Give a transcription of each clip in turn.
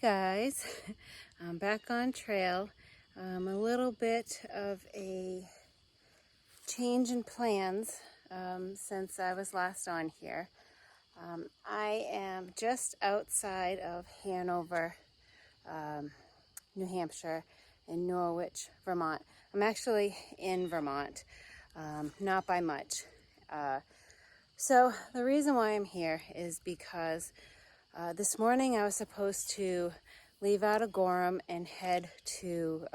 guys, I'm back on trail. A little bit of a change in plans since I was last on here. I am just outside of Hanover, New Hampshire, in Norwich, Vermont. I'm actually in Vermont, not by much. So the reason why I'm here is because this morning I was supposed to leave out of Gorham and head to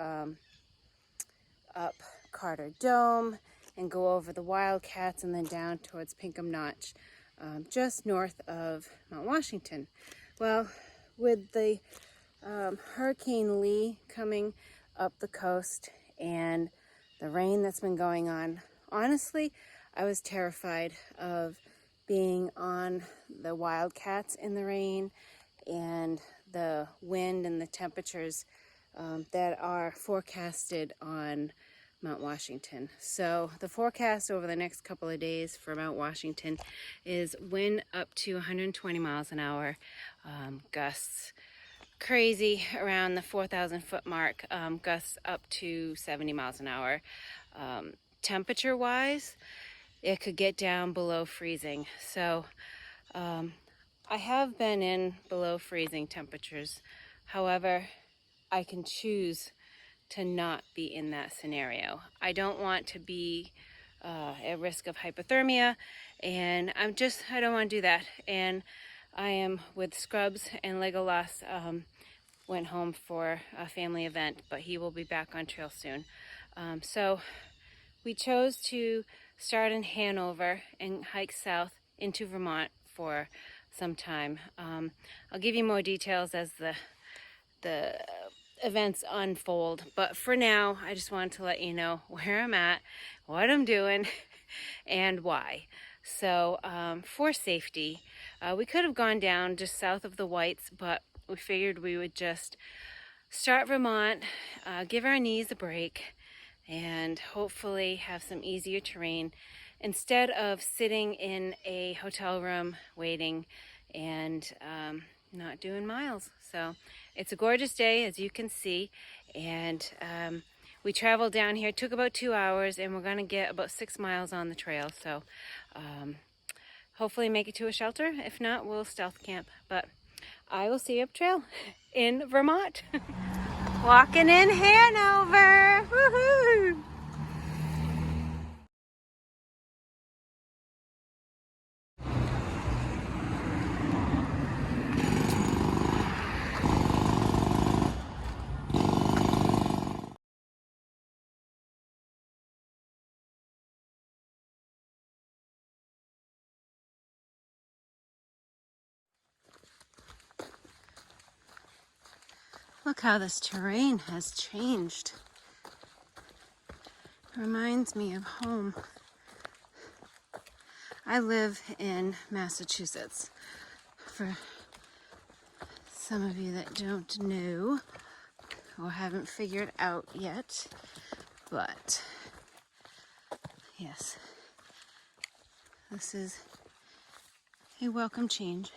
up Carter Dome and go over the Wildcats and then down towards Pinkham Notch, just north of Mount Washington. Well, with the Hurricane Lee coming up the coast and the rain that's been going on, honestly, I was terrified of being on the Wildcats in the rain and the wind and the temperatures that are forecasted on Mount Washington. So the forecast over the next couple of days for Mount Washington is wind up to 120 miles an hour, gusts crazy around the 4,000 foot mark, gusts up to 70 miles an hour. Temperature wise, it could get down below freezing. So I have been in below freezing temperatures. However, I can choose to not be in that scenario. I don't want to be at risk of hypothermia, and I don't want to do that. And I am with Scrubs, and Legolas went home for a family event, but he will be back on trail soon. So we chose to start in Hanover and hike south into Vermont for some time. I'll give you more details as the events unfold, but for now I just wanted to let you know where I'm at, what I'm doing, and why. So for safety, we could have gone down just south of the Whites, but we figured we would just start Vermont, give our knees a break, and hopefully have some easier terrain instead of sitting in a hotel room waiting and not doing miles. So it's a gorgeous day, as you can see, and we traveled down here. It took about 2 hours, and we're going to get about 6 miles on the trail. So hopefully make it to a shelter. If not, we'll stealth camp. But I will see you up trail in Vermont. Walking in Hanover. Woohoo! Look how this terrain has changed. Reminds me of home. I live in Massachusetts. For some of you that don't know or haven't figured out yet, but yes, this is a welcome change.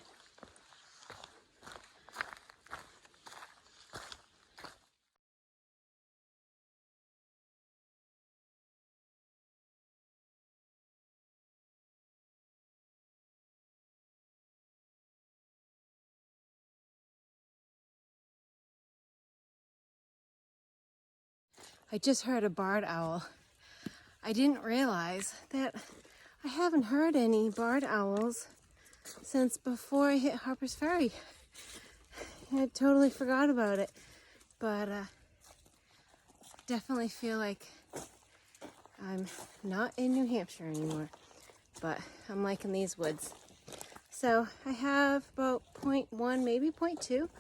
I just heard a barred owl. I didn't realize that I haven't heard any barred owls since before I hit Harper's Ferry. I totally forgot about it, but definitely feel like I'm not in New Hampshire anymore, but I'm liking these woods. So I have about 0.1, maybe 0.2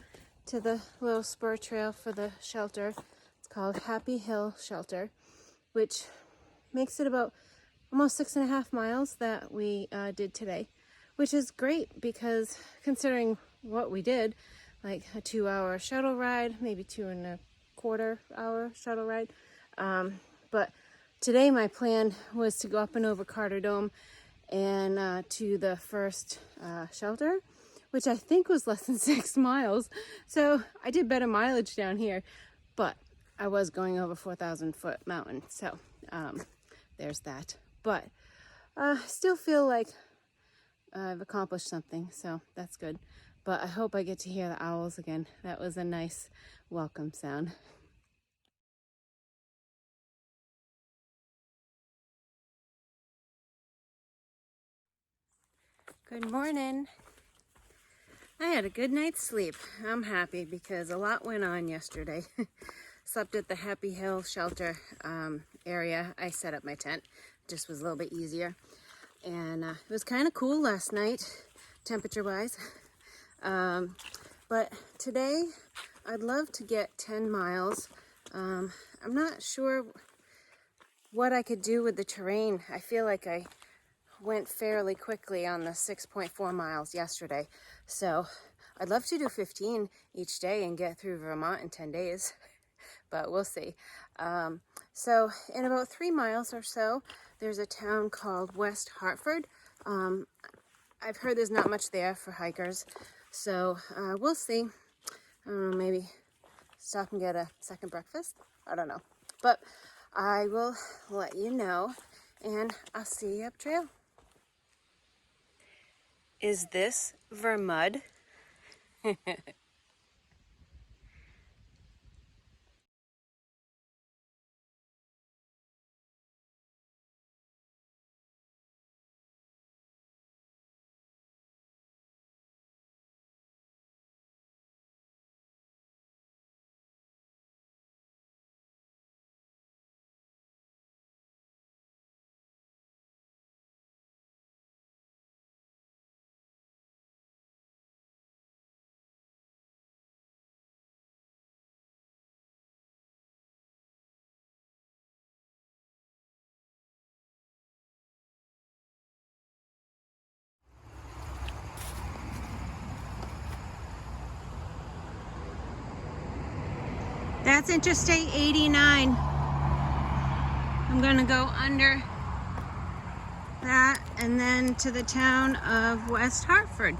to the little spur trail for the shelter. It's called Happy Hill Shelter, which makes it about almost 6.5 miles that we did today, which is great because considering what we did, like a 2-hour shuttle ride, maybe 2.25 hour shuttle ride. But today my plan was to go up and over Carter Dome and to the first shelter, which I think was less than 6 miles. So I did better mileage down here, but I was going over 4,000-foot mountain. So there's that. But I still feel like I've accomplished something, so that's good. But I hope I get to hear the owls again. That was a nice welcome sound. Good morning. I had a good night's sleep. I'm happy because a lot went on yesterday. Slept at the Happy Hill shelter area. I set up my tent. Just was a little bit easier. And it was kind of cool last night, temperature-wise. But today, I'd love to get 10 miles. I'm not sure what I could do with the terrain. I feel like I went fairly quickly on the 6.4 miles yesterday. So I'd love to do 15 each day and get through Vermont in 10 days, but we'll see. So in about 3 miles or so, there's a town called West Hartford. I've heard there's not much there for hikers, so we'll see. Maybe stop and get a second breakfast. I don't know, but I will let you know, and I'll see you up trail. Is this Vermud? That's Interstate 89. I'm gonna go under that and then to the town of West Hartford.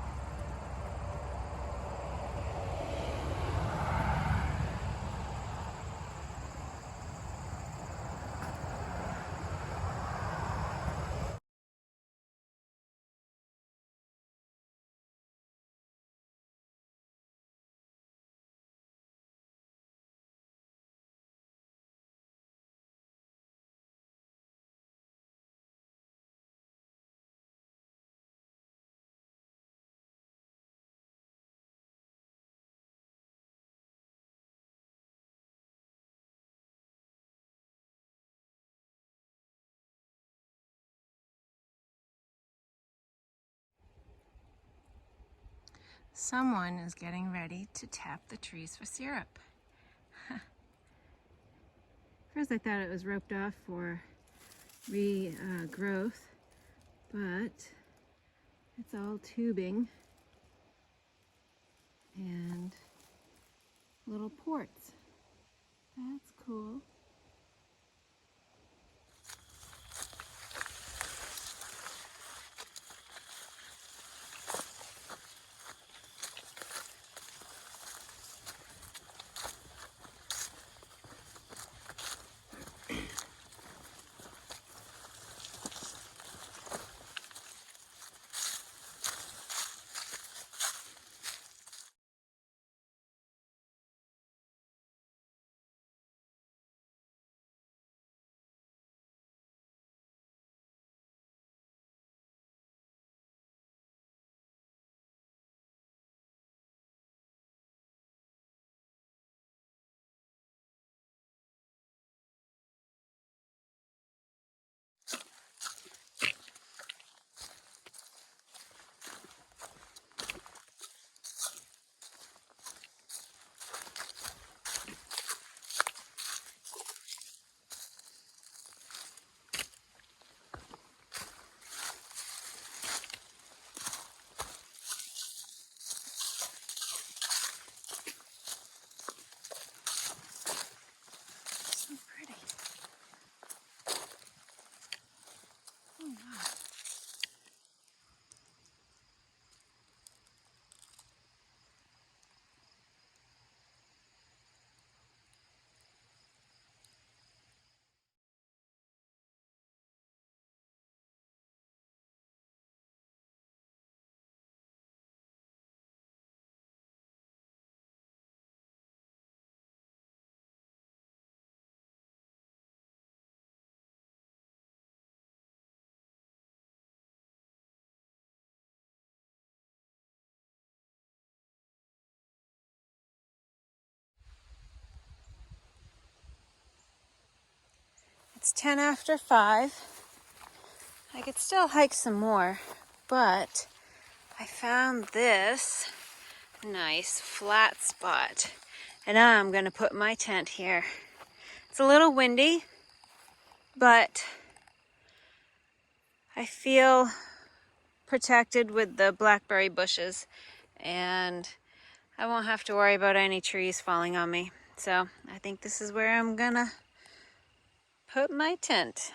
Someone is getting ready to tap the trees for syrup. First I thought it was roped off for regrowth, but it's all tubing and little ports. That's cool. It's 10 after 5. I could still hike some more, but I found this nice flat spot, and I'm gonna put my tent here. It's a little windy, but I feel protected with the blackberry bushes, and I won't have to worry about any trees falling on me. So I think this is where I'm gonna put my tent.